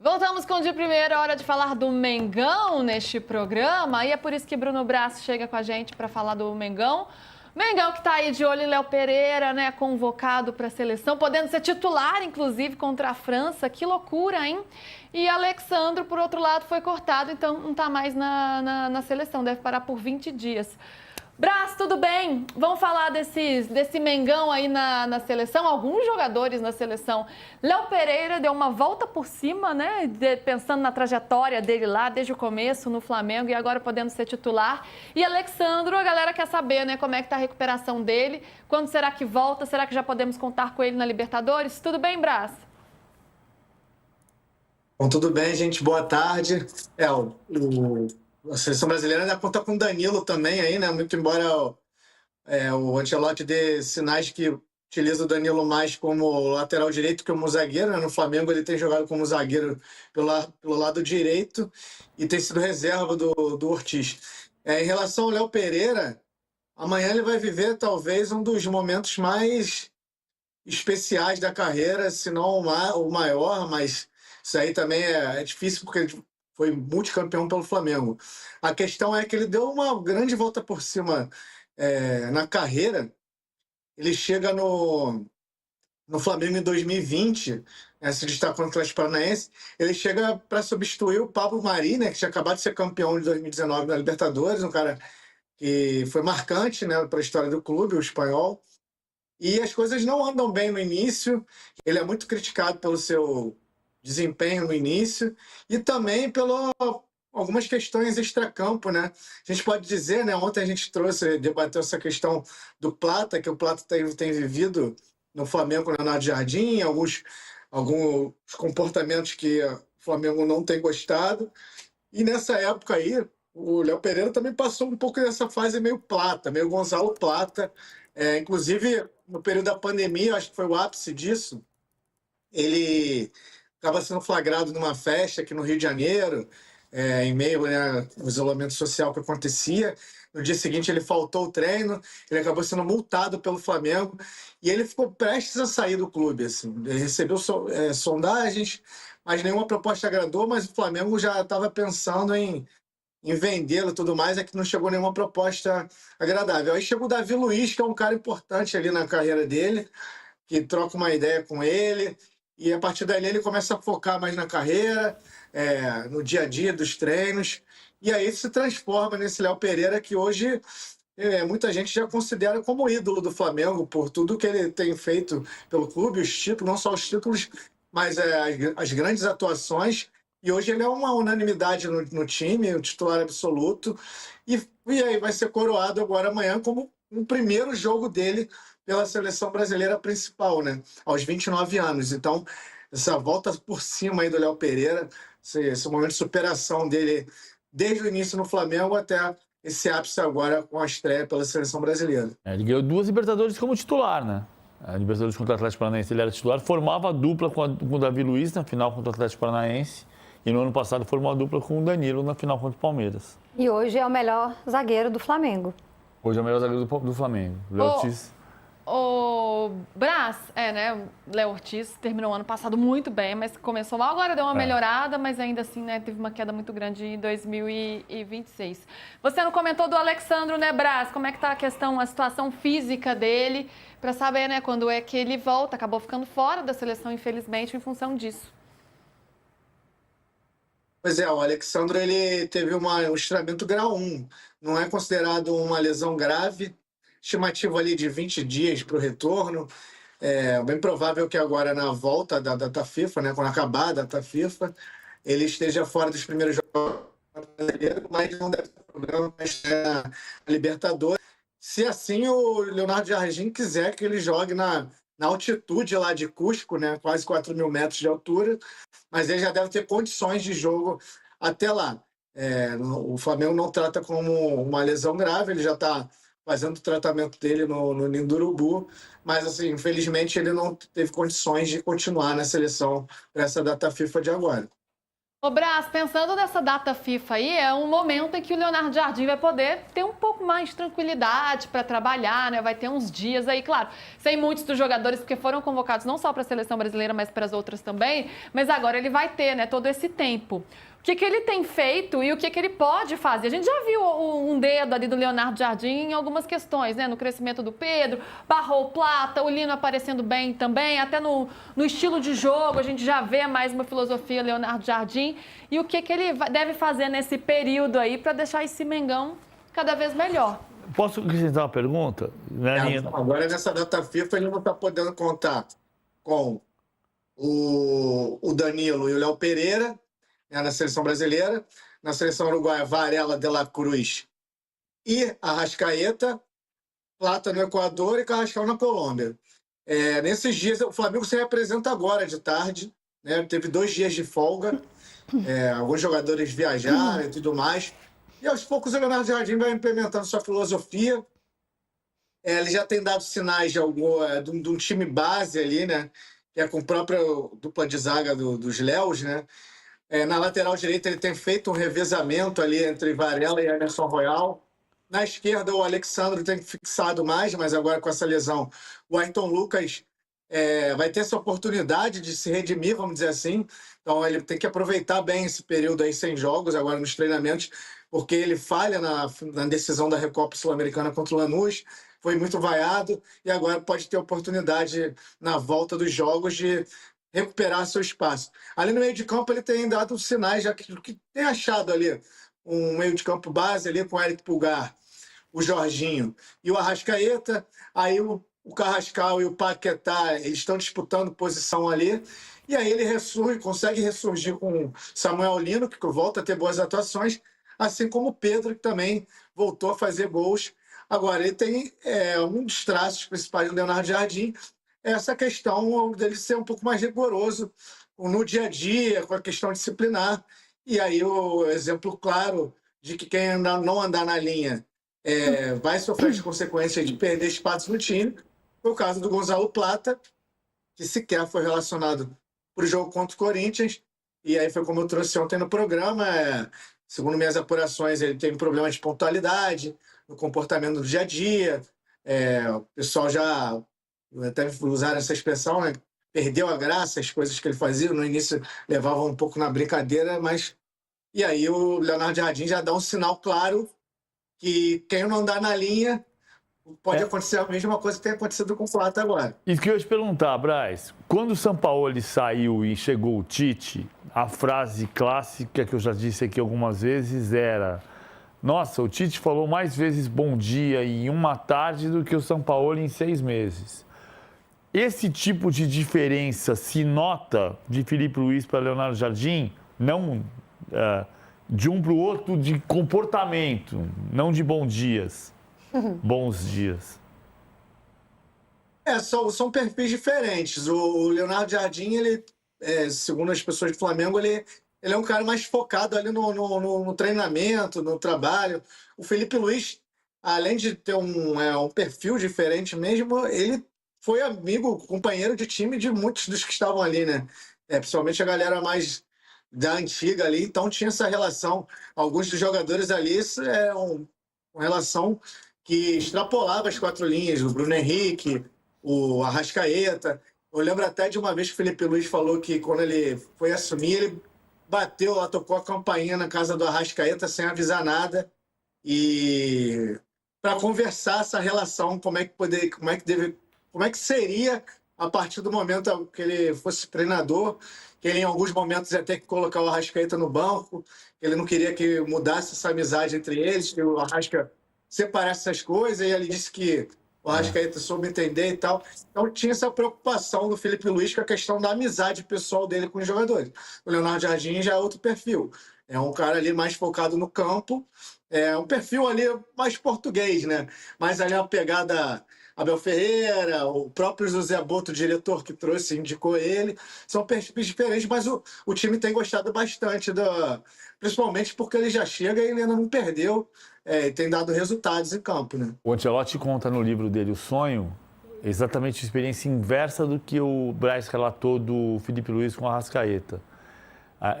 Voltamos com o de primeira hora de falar do Mengão neste programa. E é por isso que Bruno Braço chega com a gente para falar do Mengão. Mengão que está aí de olho em Léo Pereira, né? Convocado para a seleção, podendo ser titular, inclusive, contra a França. Que loucura, hein? E Alexandro, por outro lado, foi cortado, então não está mais na seleção. Deve parar por 20 dias. Brás, tudo bem? Vamos falar desse Mengão aí na seleção, alguns jogadores na seleção. Léo Pereira deu uma volta por cima, né? Pensando na trajetória dele lá, desde o começo no Flamengo e agora podendo ser titular. E Alexandro, a galera quer saber, né? Como é que tá a recuperação dele, quando será que volta, será que já podemos contar com ele na Libertadores? Tudo bem, Brás? Bom, tudo bem, gente? Boa tarde. A seleção brasileira ainda conta com o Danilo também aí, né? Muito embora o Ancelotti dê sinais que utiliza o Danilo mais como lateral direito que como zagueiro, né? No Flamengo ele tem jogado como zagueiro pelo lado direito e tem sido reserva do Ortiz. Em relação ao Léo Pereira, amanhã ele vai viver talvez um dos momentos mais especiais da carreira, se não o maior, mas isso aí também é difícil porque ele foi multicampeão pelo Flamengo. A questão é que ele deu uma grande volta por cima na carreira. Ele chega no Flamengo em 2020, né, se destacou no Atlético Paranaense. Ele chega para substituir o Pablo Mari, né, que tinha acabado de ser campeão de 2019 na Libertadores, um cara que foi marcante, né, para a história do clube, o espanhol. E as coisas não andam bem no início. Ele é muito criticado pelo seu desempenho no início e também pelo algumas questões extracampo, né? A gente pode dizer, né? Ontem a gente debateu essa questão do Plata, que o Plata tem vivido no Flamengo com o Leonardo Jardim, alguns comportamentos que o Flamengo não tem gostado. E nessa época aí, o Léo Pereira também passou um pouco dessa fase meio Plata, meio Gonzalo Plata. Inclusive, no período da pandemia, acho que foi o ápice disso, ele estava sendo flagrado numa festa aqui no Rio de Janeiro, em meio, né, ao isolamento social que acontecia. No dia seguinte, ele faltou o treino, ele acabou sendo multado pelo Flamengo e ele ficou prestes a sair do clube. Assim. Ele recebeu sondagens, mas nenhuma proposta agradou, mas o Flamengo já estava pensando em vendê-lo e tudo mais, é que não chegou nenhuma proposta agradável. Aí chegou o Davi Luiz, que é um cara importante ali na carreira dele, que troca uma ideia com ele, e a partir dali ele começa a focar mais na carreira, no dia a dia dos treinos, e aí se transforma nesse Léo Pereira que hoje muita gente já considera como ídolo do Flamengo, por tudo que ele tem feito pelo clube, os títulos, não só os títulos, mas as grandes atuações, e hoje ele é uma unanimidade no time, o titular absoluto, e aí vai ser coroado agora amanhã como o primeiro jogo dele pela seleção brasileira principal, né? Aos 29 anos. Então, essa volta por cima aí do Léo Pereira, esse momento de superação dele desde o início no Flamengo até esse ápice agora com a estreia pela seleção brasileira. Ele ganhou 2 Libertadores como titular, né? A Libertadores contra o Atlético Paranaense ele era titular, formava a dupla com o Davi Luiz na final contra o Atlético Paranaense e no ano passado formou a dupla com o Danilo na final contra o Palmeiras. E hoje é o melhor zagueiro do Flamengo. Hoje é o melhor zagueiro do Flamengo. Léo Ortiz. O Brás, né? O Léo Ortiz terminou o ano passado muito bem, mas começou mal. Agora deu uma melhorada, mas ainda assim, né? Teve uma queda muito grande em 2026. Você não comentou do Alexandro, né, Brás? Como é que tá a situação física dele? Para saber, né, quando é que ele volta. Acabou ficando fora da seleção, infelizmente, em função disso. Pois o Alexandre ele teve um estramento grau 1. Não é considerado uma lesão grave, estimativa ali de 20 dias para o retorno. É bem provável que agora na volta da data FIFA, né, quando acabar a data FIFA, ele esteja fora dos primeiros jogos brasileiros, mas não deve ter problema na Libertadores. Se assim o Leonardo Jardim quiser que ele jogue na altitude lá de Cusco, né, quase 4.000 metros de altura, mas ele já deve ter condições de jogo até lá. O Flamengo não trata como uma lesão grave, ele já está fazendo o tratamento dele no Ninho do Urubu, mas assim, infelizmente ele não teve condições de continuar na seleção para essa data FIFA de agora. Ô Brás, pensando nessa data FIFA aí, é um momento em que o Leonardo Jardim vai poder ter um pouco mais de tranquilidade para trabalhar, né? Vai ter uns dias aí, claro, sem muitos dos jogadores, porque foram convocados não só para a seleção brasileira, mas para as outras também, mas agora ele vai ter, né, todo esse tempo. O que ele tem feito e o que ele pode fazer? A gente já viu um dedo ali do Leonardo Jardim em algumas questões, né? No crescimento do Pedro, barrou o Plata, o Lino aparecendo bem também, até no estilo de jogo a gente já vê mais uma filosofia Leonardo Jardim. E o que ele deve fazer nesse período aí para deixar esse Mengão cada vez melhor? Posso acrescentar uma pergunta? Agora, nessa data FIFA, ele não está podendo contar com o Danilo e o Léo Pereira, né, na seleção brasileira. Na seleção uruguaia, Varela, De La Cruz e Arrascaeta, Plata no Equador e Carrascal na Colômbia. Nesses dias, o Flamengo se representa agora de tarde, né? Teve 2 dias de folga, alguns jogadores viajaram e tudo mais. E aos poucos o Leonardo Jardim vai implementando sua filosofia. Ele já tem dado sinais de um time base ali, né? Que é com a própria dupla de zaga dos Léos, né? Na lateral direita ele tem feito um revezamento ali entre Varela e Emerson Royal. Na esquerda o Alexandre tem fixado mais, mas agora com essa lesão o Ayrton Lucas vai ter essa oportunidade de se redimir, vamos dizer assim. Então ele tem que aproveitar bem esse período aí sem jogos, agora nos treinamentos, porque ele falha na decisão da Recopa Sul-Americana contra o Lanús, foi muito vaiado e agora pode ter oportunidade na volta dos jogos de recuperar seu espaço. Ali no meio de campo ele tem dado sinais já que tem achado ali um meio de campo base ali com o Eric Pulgar, o Jorginho e o Arrascaeta. Aí o Carrascal e o Paquetá, eles estão disputando posição ali. E aí ele consegue ressurgir com o Samuel Lino, que volta a ter boas atuações, assim como o Pedro, que também voltou a fazer gols. Agora, ele tem um dos traços principais do Leonardo Jardim, essa questão dele ser um pouco mais rigoroso no dia a dia, com a questão disciplinar. E aí o exemplo claro de que quem não andar na linha vai sofrer as consequências de perder espaço no time foi o caso do Gonzalo Plata, que sequer foi relacionado para o jogo contra o Corinthians. E aí foi como eu trouxe ontem no programa. Segundo minhas apurações, ele tem problema de pontualidade no comportamento do dia a dia. O pessoal já até usaram essa expressão, né? Perdeu a graça, as coisas que ele fazia. No início levava um pouco na brincadeira, mas... E aí o Leonardo Jardim já dá um sinal claro que quem não andar na linha pode acontecer a mesma coisa que tem acontecido com o Plata agora. Isso que eu ia te perguntar, Braz. Quando o Sampaoli saiu e chegou o Tite, a frase clássica que eu já disse aqui algumas vezes era: nossa, o Tite falou mais vezes bom dia em uma tarde do que o Sampaoli em 6 meses. Esse tipo de diferença se nota de Filipe Luís para Leonardo Jardim? Não de um para o outro de comportamento, não de bons dias. São perfis diferentes. O Leonardo Jardim, ele, segundo as pessoas do Flamengo, ele é um cara mais focado ali no treinamento, no trabalho. O Filipe Luís, além de ter um perfil diferente mesmo, ele foi amigo, companheiro de time de muitos dos que estavam ali, né? Principalmente a galera mais da antiga ali, então tinha essa relação. Alguns dos jogadores ali, uma relação que extrapolava as 4 linhas, o Bruno Henrique, o Arrascaeta. Eu lembro até de uma vez que o Filipe Luís falou que quando ele foi assumir, ele bateu lá, tocou a campainha na casa do Arrascaeta sem avisar nada, e para conversar essa relação, como é que seria a partir do momento que ele fosse treinador, que ele em alguns momentos ia ter que colocar o Arrascaeta no banco, que ele não queria que mudasse essa amizade entre eles, que o Arrasca separasse essas coisas, e ele disse que o Arrascaeta soube entender e tal. Então tinha essa preocupação do Filipe Luís com a questão da amizade pessoal dele com os jogadores. O Leonardo Jardim já é outro perfil. É um cara ali mais focado no campo, um perfil ali mais português, né? Mais ali uma pegada Abel Ferreira, o próprio José Boto, o diretor que trouxe, indicou ele. São perfis diferentes, mas o time tem gostado bastante, principalmente porque ele já chega e ele ainda não perdeu, tem dado resultados em campo, né? O Ancelotti conta no livro dele, O Sonho, exatamente a experiência inversa do que o Braz relatou do Filipe Luís com o Arrascaeta.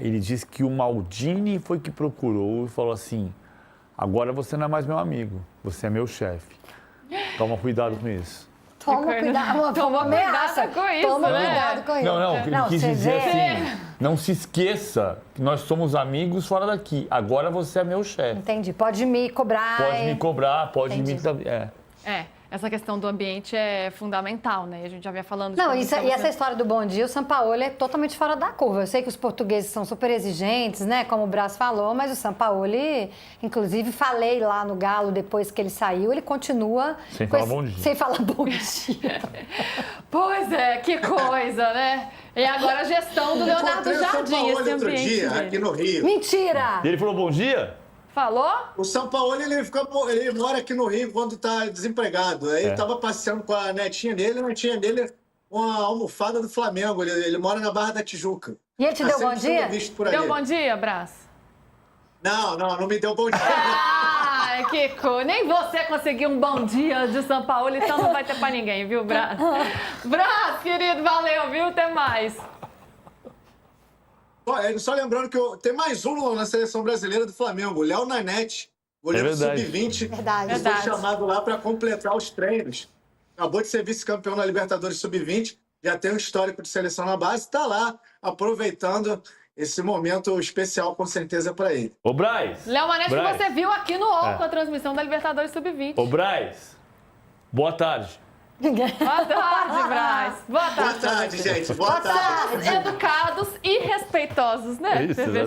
ele disse que o Maldini foi que procurou e falou assim, agora você não é mais meu amigo, você é meu chefe. Toma cuidado com isso. Toma cuidado, Toma ameaça. cuidado com isso, Toma né? cuidado com isso. Não, ele quis você dizer vê? assim, não se esqueça que nós somos amigos fora daqui, agora você é meu chefe. Entendi. Pode me cobrar. Pode me cobrar, pode Entendi. É, essa questão do ambiente é fundamental, né? A gente já vinha falando de Não, como e essa história do bom dia, o Sampaoli é totalmente fora da curva. Eu sei que os portugueses são super exigentes, né? Como o Brás falou, mas o Sampaoli, inclusive, falei lá no Galo depois que ele saiu, ele continua... Sem falar bom dia. Sem falar bom dia. Pois é, que coisa, né? E agora a gestão do Leonardo Encontrei o Jardim, Sampaoli esse outro ambiente dia, dele. aqui no Rio. Mentira! E ele falou bom dia? Falou? O Sampaoli, ele mora aqui no Rio quando tá desempregado. Aí ele tava passeando com a netinha dele uma almofada do Flamengo. Ele mora na Barra da Tijuca. E ele te Tá deu bom sempre sendo dia? visto por Deu aí. bom dia, Brás? Não me deu bom dia. Ai, que coisa. Nem você conseguiu um bom dia de São Paulo, então não vai ter pra ninguém, viu, Brás? Brás, querido, valeu, viu? Até mais. Só lembrando que tem mais um na seleção brasileira do Flamengo, o Léo Nanete, goleiro do verdade. Sub-20. Verdade. Ele Verdade. foi chamado lá para completar os treinos. Acabou de ser vice-campeão na Libertadores Sub-20, já tem um histórico de seleção na base, está lá aproveitando esse momento especial, com certeza, para ele. Ô, Braz. Léo Manete, que Braz. você viu aqui no UOL É. com a transmissão da Libertadores Sub-20. Ô, Braz. Boa tarde. Boa tarde, Brás. Boa tarde. Boa tarde, gente. Boa tarde. Educados e respeitosos, né? É isso, né?